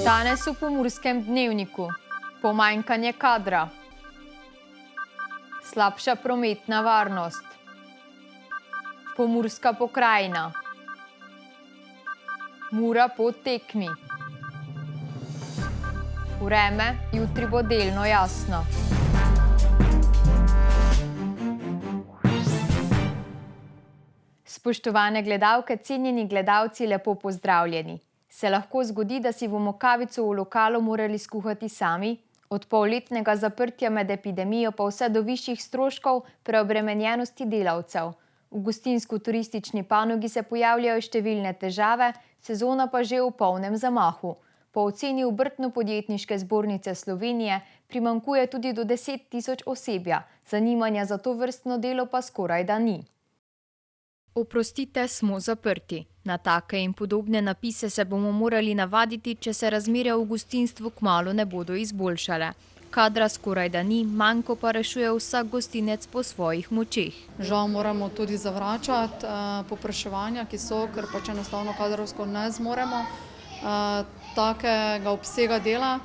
Danes v Pomurskem dnevniku. Pomanjkanje kadra. Slabša prometna varnost. Pomurska pokrajina. Mura po tekmi. Vreme jutri bo delno jasno. Spoštovane gledalke, cenjeni gledalci, lepo pozdravljeni. Se lahko zgodi, da si bomo kavico v lokalu morali skuhati sami? Od polletnega zaprtja med epidemijo pa vse do višjih stroškov preobremenjenosti delavcev. V gostinsko-turistični panogi se pojavljajo številne težave, sezona pa že v polnem zamahu. Po oceni Obrtno-podjetniške zbornice Slovenije primanjkuje tudi do 10 tisoč osebja, zanimanja za to vrstno delo pa skorajda ni. Oprostite, smo zaprti. Na take in podobne napise se bomo morali navaditi, če se razmere v gostinstvu kmalu ne bodo izboljšale. Kadra skorajda ni, manjko pa rešuje vsak gostinec po svojih močeh. Žal moramo tudi zavračati povpraševanja, ki so, ker pač enostavno kadrovsko ne zmoremo takega obsega dela.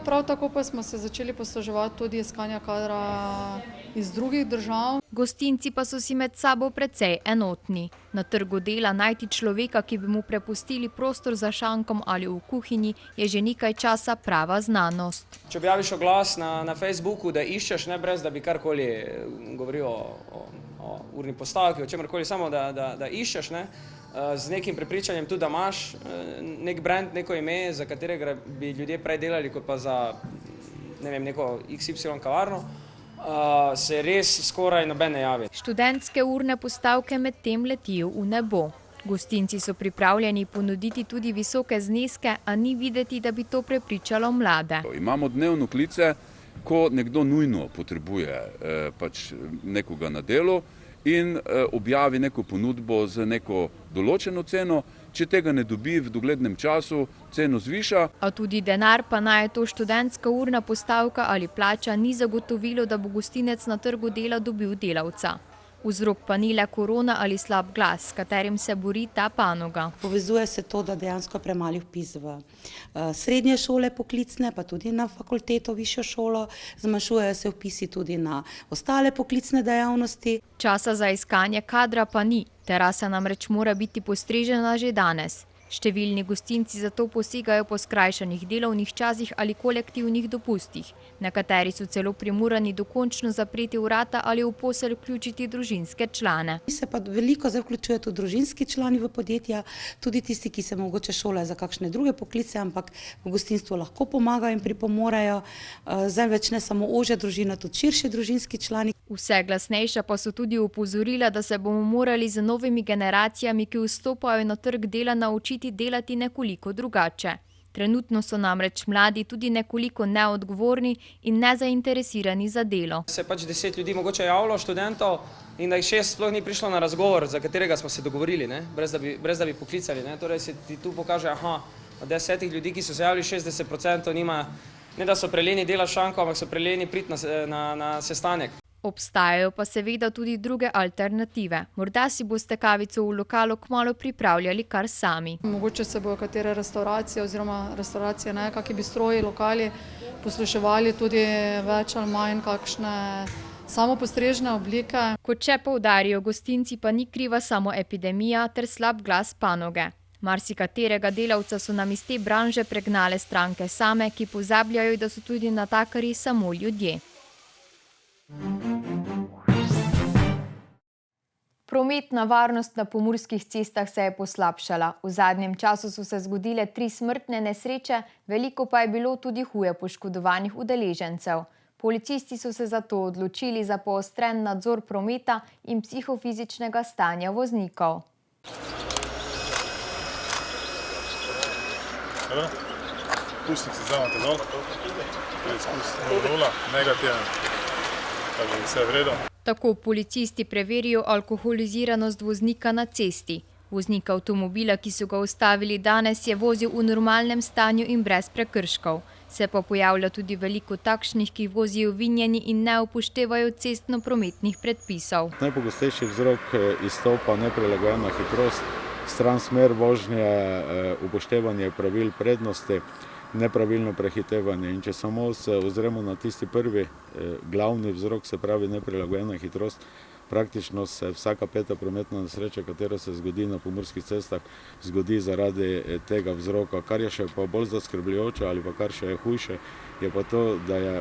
Prav tako pa smo se začeli posluževati tudi iskanja kadra iz drugih držav. Gostinci pa so si med sabo precej enotni. Na trgu dela najti človeka, ki bi mu prepustili prostor za šankom ali v kuhinji, je že nekaj časa prava znanost. Če objaviš oglas na Facebooku, da iščeš, ne brez da bi karkoli govoril o urni postavki, o čemerkoli, samo da iščeš, ne, z nekim prepričanjem tudi, da imaš nek brand, neko ime, za katerega bi ljudje prej delali, kot pa za neko XY kavarno, se res skoraj noben ne javi. Študentske urne postavke medtem letijo v nebo. Gostinci so pripravljeni ponuditi tudi visoke zneske, a ni videti, da bi to prepričalo mlade. Imamo dnevno klice, ko nekdo nujno potrebuje nekoga na delu in objavi neko ponudbo z neko določeno ceno. Če tega ne dobi v doglednem času, ceno zviša. A tudi denar, pa naj je to študentska urna postavka ali plača, ni zagotovilo, da bo gostinec na trgu dela dobil delavca. Vzrok pa ni le korona ali slab glas, s katerim se bori ta panoga. Povezuje se to, da dejansko je premali vpis v srednje šole poklicne, pa tudi na fakulteto, višjo šolo. Zmanjšujejo se vpisi tudi na ostale poklicne dejavnosti. Časa za iskanje kadra pa ni. Terasa namreč mora biti postrežena že danes. Številni gostinci zato posegajo po skrajšanih delovnih časih ali kolektivnih dopustih. Nekateri so celo primorani dokončno zapreti vrata ali v posel vključiti družinske člane. Se pa veliko zdaj vključuje tudi družinski člani v podjetja, tudi tisti, ki se mogoče šolajo za kakšne druge poklice, ampak v gostinstvu lahko pomagajo in pripomorejo. Zdaj več ne samo ožja družina, tudi širši družinski člani. Vse glasnejša pa so tudi opozorila, da se bomo morali z novimi generacijami, ki vstopajo na trg dela, naučiti delati nekoliko drugače. Trenutno so namreč mladi tudi nekoliko neodgovorni in nezainteresirani za delo. Se 10 ljudi mogoče javilo, študentov, in da jih 6 sploh ni prišlo na razgovor, za katerega smo se dogovorili, brez da bi poklicali. Torej se ti tu pokaže, od 10 ljudi, ki so se javili, 60% nima, ne da so preleni dela šanko, ampak so preleni priti na sestanek. Obstajajo pa seveda tudi druge alternative. Morda si boste kavico v lokalu kmalu pripravljali kar sami. Mogoče se bojo katere restauracije oziroma restauracije, kakšni bistroji, lokali posluševali tudi več ali manj kakšne samopostrežne oblike. Kot še poudarijo gostinci, pa ni kriva samo epidemija ter slab glas panoge. Marsikaterega delavca so nam iz te branže pregnale stranke same, ki pozabljajo, da so tudi natakarji samo ljudje. Prometna varnost na pomurskih cestah se je poslabšala. V zadnjem času so se zgodile 3 smrtne nesreče, veliko pa je bilo tudi huje poškodovanih udeležencev. Policisti so se zato odločili za poostren nadzor prometa in psihofizičnega stanja voznikov. Pustnik se vzamete dol, nula, negativen, tako vse je v redu. Tako policisti preverijo alkoholiziranost voznika na cesti. Voznik avtomobila, ki so ga ustavili danes, je vozil v normalnem stanju in brez prekrškov. Se pa pojavlja tudi veliko takšnih, ki vozijo vinjeni in ne upoštevajo cestno-prometnih predpisov. Najpogostejši vzrok izstopa neprilagojena hitrost stran smer vožnje, upoštevanje pravil prednosti, nepravilno prehitevanje. In če samo se ozremo na tisti prvi glavni vzrok, se pravi neprilagojena hitrost, praktično se vsaka peta prometna nesreča, katera se zgodi na pomurskih cestah, zgodi zaradi tega vzroka. Kar je še pa bolj zaskrbljujoče ali pa kar še je hujše, je pa to, da je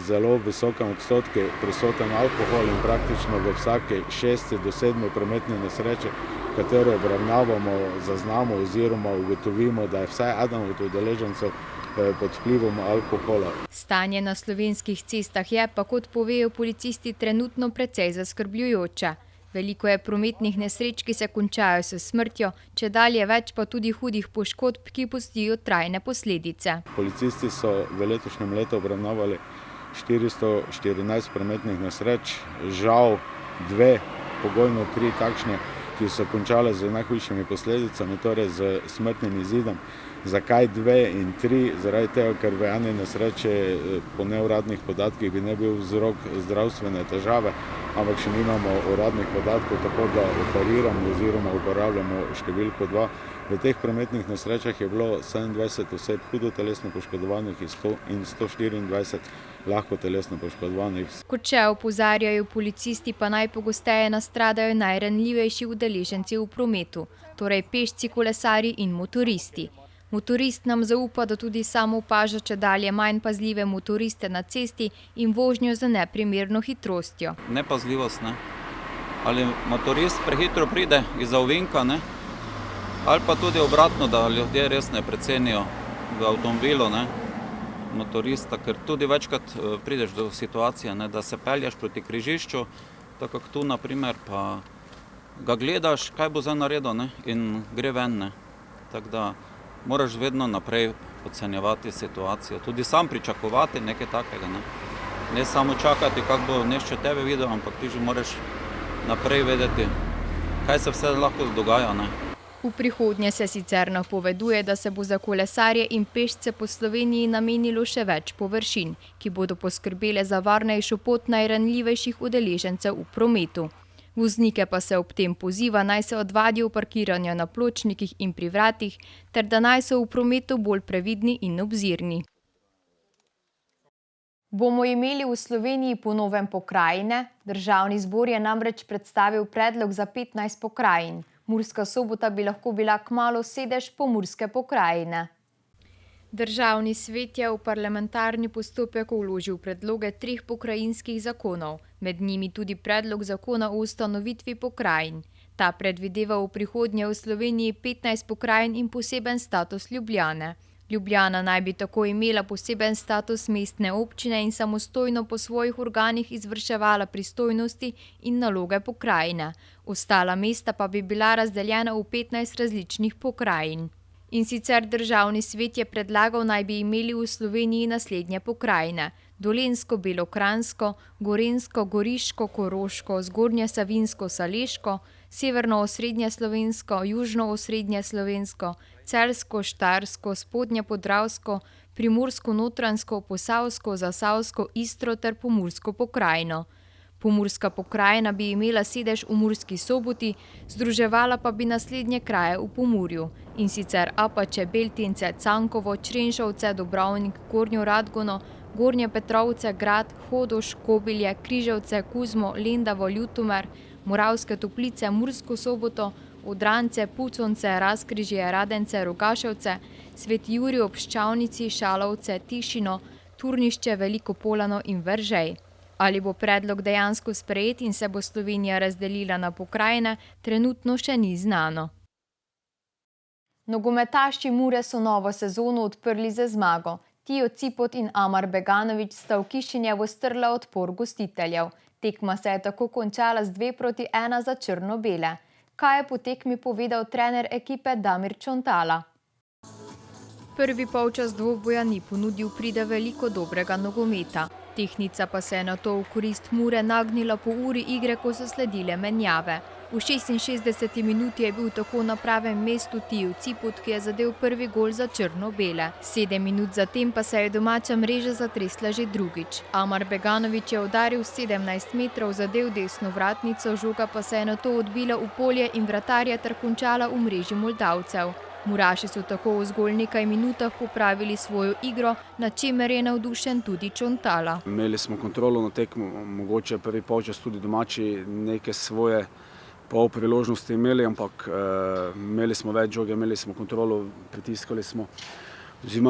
zelo visokem odstotku prisoten alkohol in praktično v vsaki 6 do 7 prometni nesreči, katero obravnavamo, zaznamo oziroma ugotovimo, da je vsaj eden od udeležencev pod vplivom alkohola. Stanje na slovenskih cestah je pa, kot povejo policisti, trenutno precej zaskrbljujoče. Veliko je prometnih nesreč, ki se končajo s smrtjo, čedalje več pa tudi hudih poškodb, ki pustijo trajne posledice. Policisti so v letošnjem letu obravnavali 414 prometnih nesreč, žal 2, pogojno 3 takšne, ki so končale z najhujšimi posledicami, torej z smrtnim izidom. Zakaj 2 in 3? Zaradi tega, ker v eni nesreči po neuradnih podatkih bi ne bil vzrok zdravstvene težave, ampak še nimamo uradnih podatkov, tako da operiramo oziroma uporabljamo številko 2. V teh prometnih nesrečah je bilo 27 oseb hudo telesno poškodovanih in 124 lahko telesno poškodovanih. Kot še opozarjajo policisti, pa najpogosteje nastradajo najranljivejši udeleženci v prometu, torej pešci, kolesarji in motoristi. Motorist nam zaupa, da tudi sam opaža čedalje manj pazljive motoriste na cesti in vožnjo z neprimerno hitrostjo. Nepazljivost, ne? Ali motorist prehitro pride iz ovinka, ne? Ali pa tudi obratno, da ljudje res ne precenijo v avtomobilu, ne? Motorista, ker tudi večkrat prideš do situacije, ne? Da se pelješ proti križišču, tako kot tu naprimer, pa ga gledaš, kaj bo zdaj naredil, ne? In gre ven, ne? Tako da moraš vedno naprej ocenjevati situacijo, tudi sam pričakovati nekaj takega, ne? Ne samo čakati, kako bo nešče tebe videl, ampak ti že moraš naprej vedeti, kaj se vse lahko dogaja, ne? V prihodnje se sicer napoveduje, da se bo za kolesarje in pešce po Sloveniji namenilo še več površin, ki bodo poskrbele za varnejšo pot najranljivejših udeležencev v prometu. Voznike pa se ob tem poziva, naj se odvadijo parkiranja na pločnikih in pri vratih, ter da naj so v prometu bolj previdni in obzirni. Bomo imeli v Sloveniji po novem pokrajine? Državni zbor je namreč predstavil predlog za 15 pokrajin. Murska Sobota bi lahko bila kmalu sedež pomurske pokrajine. Državni svet je v parlamentarni postopek vložil predloge 3 pokrajinskih zakonov, med njimi tudi predlog zakona o ustanovitvi pokrajin. Ta predvideva v prihodnje v Sloveniji 15 pokrajin in poseben status Ljubljane. Ljubljana naj bi tako imela poseben status mestne občine in samostojno po svojih organih izvrševala pristojnosti in naloge pokrajine. Ostala mesta pa bi bila razdeljena v 15 različnih pokrajin. In sicer državni svet je predlagal, naj bi imeli v Sloveniji naslednje pokrajine: Dolenjsko, Belokranjsko, Gorenjsko, Goriško, Koroško, Zgornje Savinjsko, Saleško, Severno-osrednje Slovensko, Južno-osrednje Slovensko, Celjsko, Štajersko, Spodnje Podravsko, Primorsko-notranjsko, Posavsko, Zasavsko, Istro ter Pomursko pokrajino. Pomurska pokrajina bi imela sedež v Murski Soboti, združevala pa bi naslednje kraje v Pomurju, in sicer Apače, Beltince, Cankovo, Črenšovce, Dobrovnik, Gornjo Radgono, Gornje Petrovce, Grad, Hodoš, Kobilje, Križevce, Kuzmo, Lendavo, Ljutomer, Moravske Toplice, Mursko Soboto, Odrancje, Puconce, Razkrižje, Radence, Rogaševce, Sveti Jurij ob Ščavnici, Šalovce, Tišino, Turnišče, Veliko Polano in Veržej. Ali bo predlog dejansko sprejet in se bo Slovenija razdelila na pokrajine, trenutno še ni znano. Nogometaši Mure so novo sezono odprli z zmago. Tijo Cipot in Amar Beganović sta v Kišinjevu strla odpor gostiteljev. Tekma se je tako končala z 2:1 za črno-bele. Kaj je po tekmi povedal trener ekipe Damir Čontala? Prvi polčas dvoboja ni ponudil prida veliko dobrega nogometa. Tehnica pa se je nato v korist Mure nagnila po uri igre, ko so sledile menjave. V 66. minuti je bil tako na pravem mestu Tijo Ciput, ki je zadel prvi gol za črno-bele. 7 minut zatem pa se je domača mreža zatresla že drugič. Amar Beganović je udaril 17 metrov, zadel desno vratnico, žoga pa se je nato odbila v polje in vratarja ter končala v mreži Moldavcev. Muraši so tako v zgolj nekaj minutah popravili svojo igro, nad čemer je navdušen tudi Čontala. Imeli smo kontrolo na tekmo, mogoče prvi polčas tudi domači neke svoje pol priložnosti imeli, ampak imeli smo več žoge, imeli smo kontrolo, pritiskali smo.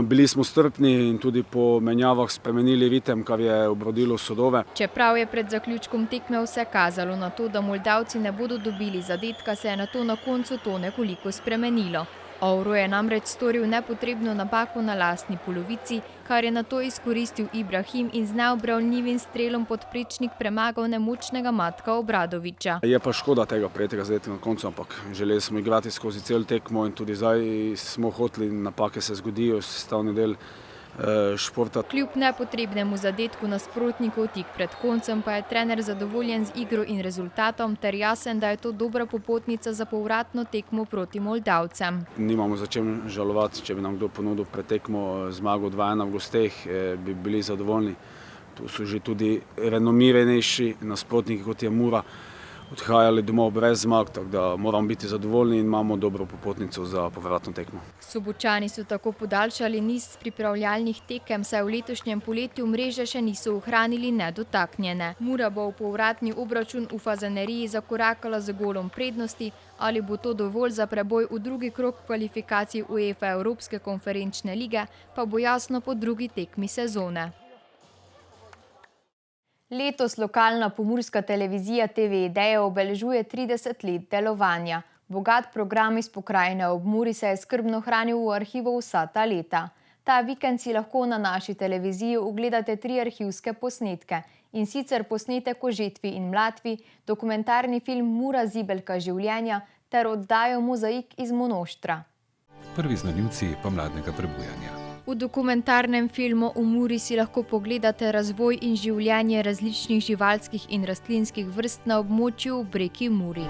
Bili smo strpni in tudi po menjavah spremenili ritem, kar je obrodilo sodove. Čeprav je pred zaključkom tekme vse kazalo na to, da Moldavci ne bodo dobili zadetka, se je nato na koncu to nekoliko spremenilo. Ovro je namreč storil nepotrebno napako na lastni polovici, kar je nato izkoristil Ibrahim in z neobranljivim strelom pod prečnik premagal nemočnega Matka Obradovića. Je pa škoda tega prijetega zadetka na koncu, ampak želeli smo igrati skozi cel tekmo in tudi zdaj smo hoteli, napake se zgodijo, sestavni del športa. Kljub nepotrebnemu zadetku nasprotnikov tik pred koncem pa je trener zadovoljen z igro in rezultatom ter jasen, da je to dobra popotnica za povratno tekmo proti Moldavcem. Nimamo za čem žalovati, če bi nam kdo ponudil pred tekmo zmago 2-1 v gosteh, bi bili zadovoljni. Tu so že tudi renomiranejši nasprotniki, kot je Mura, odhajali domov brez zmag, tako da moramo biti zadovoljni in imamo dobro popotnico za povratno tekmo. Sobočani so tako podaljšali niz pripravljalnih tekem, saj v letošnjem poletju mreže še niso ohranili nedotaknjene. Mura bo v povratni obračun v Fazaneriji zakorakala z golom prednosti, ali bo to dovolj za preboj v drugi krog kvalifikacij UEFA Evropske konferenčne lige, pa bo jasno po drugi tekmi sezone. Letos lokalna pomurska televizija TV Ideja obeležuje 30 let delovanja. Bogat program iz pokrajine ob Muri se je skrbno hranil v arhivu vsa ta leta. Ta vikend si lahko na naši televiziji ogledate 3 arhivske posnetke, in sicer posnetek o žetvi in mlatvi, dokumentarni film Mura zibelka življenja ter oddajo Mozaik iz Monoštra. Prvi znanilci pomladnega prebujanja. V dokumentarnem filmu o Muri si lahko pogledate razvoj in življenje različnih živalskih in rastlinskih vrst na območju ob reki Muri.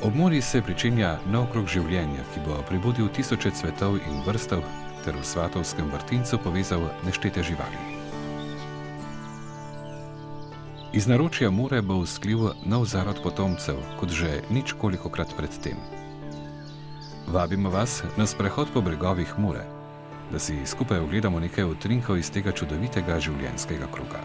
Ob Muri se pričenja nov krog življenja, ki bo prebudil tisoče cvetov in vrstov ter v Svatovskem vrtincu povezal neštete živali. Iz naročja Mure bo vzklil nov zarod potomcev, kot že ničkolikokrat pred tem. Vabimo vas na sprehod po bregovih Mure, da si skupaj ogledamo nekaj utrinkov iz tega čudovitega življenjskega kroga.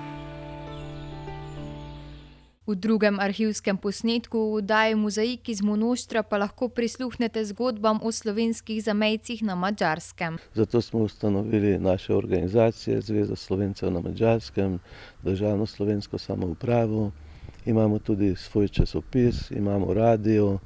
V drugem arhivskem posnetku v oddaji Mozaik iz Monoštra pa lahko prisluhnete zgodbam o slovenskih zamejcih na Madžarskem. Zato smo ustanovili naše organizacije, Zveza Slovencev na Madžarskem, Državno slovensko samoupravo, imamo tudi svoj časopis, imamo radio,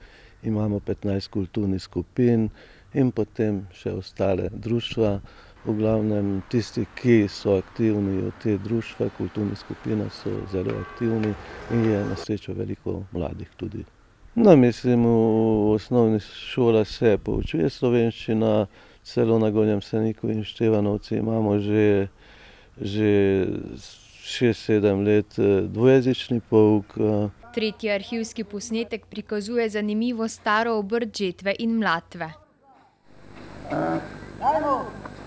imamo 15 kulturnih skupin in potem še ostale društva. V glavnem tisti, ki so aktivni v te društva, kulturne skupine so zelo aktivni in je na srečo veliko mladih tudi. No, mislim, v osnovni šoli se poučuje slovenščina, celo na Gornjem Seniku in Števanovci imamo že 6-7 let dvojezični pouk. Tretji arhivski posnetek prikazuje zanimivo staro obrt žetve in mlatve.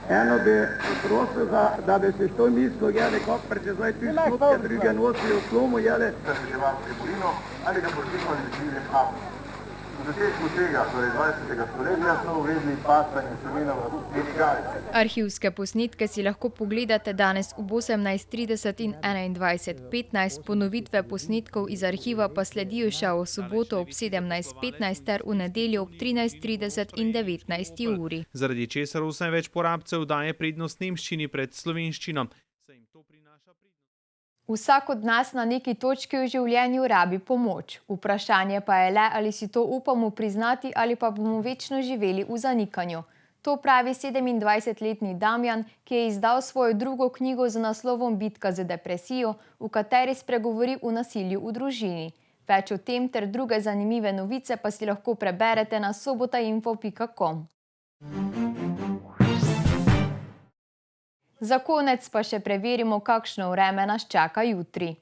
Eno bi prosil, da bi se to mislil, jeli, kako prečezaj tu skupke, druge nosijo v slomu, jeli. Da se že vam pribolino, ali ga poštikali življenje kapo. V začetku tega, torej 20. stoletja, so uvedli pasta in semena v Irigali. Arhivske posnetke si lahko pogledate danes ob 18:30 in 21:15, ponovitve posnetkov iz arhiva pa sledijo še v soboto ob 17:15 ter v nedeljo ob 13:30 in 19. uri. Zaradi česar vse več porabcev daje prednost nemščini pred slovenščino. Vsak od nas na neki točki v življenju rabi pomoč. Vprašanje pa je le, ali si to upamo priznati ali pa bomo večno živeli v zanikanju. To pravi 27-letni Damjan, ki je izdal svojo drugo knjigo z naslovom Bitka z depresijo, v kateri spregovori o nasilju v družini. Več o tem ter druge zanimive novice pa si lahko preberete na sobotainfo.com. Za konec pa še preverimo, kakšno vreme nas čaka jutri.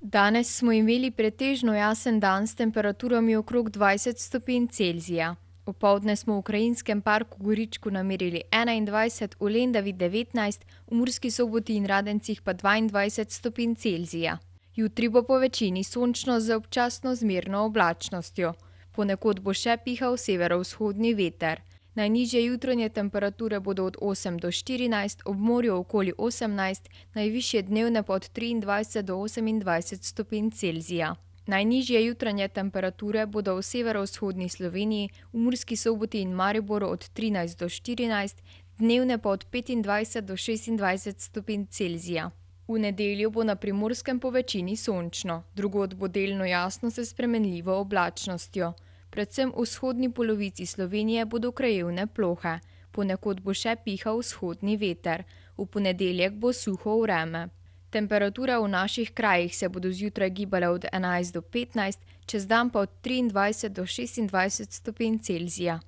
Danes smo imeli pretežno jasen dan s temperaturami okrog 20 stopinj Celzija. Opoldne smo v Krajinskem parku Goričku namerili 21, v Lendavi 19, v Murski Soboti in Radencih pa 22 stopinj Celzija. Jutri bo po večini sončno z občasno zmerno oblačnostjo. Ponekod bo še pihal severovzhodni veter. Najnižje jutranje temperature bodo od 8 do 14, ob morju okoli 18, najvišje dnevne pa od 23 do 28 stopinj Celzija. Najnižje jutranje temperature bodo v severovzhodni Sloveniji, v Murski Soboti in Mariboru od 13 do 14, dnevne pa od 25 do 26 stopinj Celzija. V nedeljo bo na Primorskem po večini sončno, drugod bo delno jasno s spremenljivo oblačnostjo. Predvsem v vzhodni polovici Slovenije bodo krajevne plohe. Ponekod bo še pihal vzhodni veter. V ponedeljek bo suho vreme. Temperature v naših krajih se bodo zjutraj gibale od 11 do 15, čez dan pa od 23 do 26 stopinj Celzija.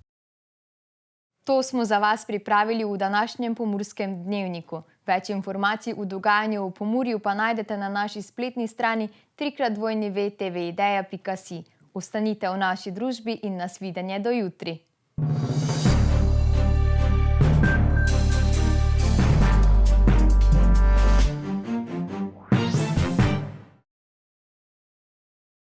To smo za vas pripravili v današnjem Pomurskem dnevniku. Več informacij o dogajanju v Pomurju pa najdete na naši spletni strani www.tvideja.si. Ostanite v naši družbi in nas videnje do jutri.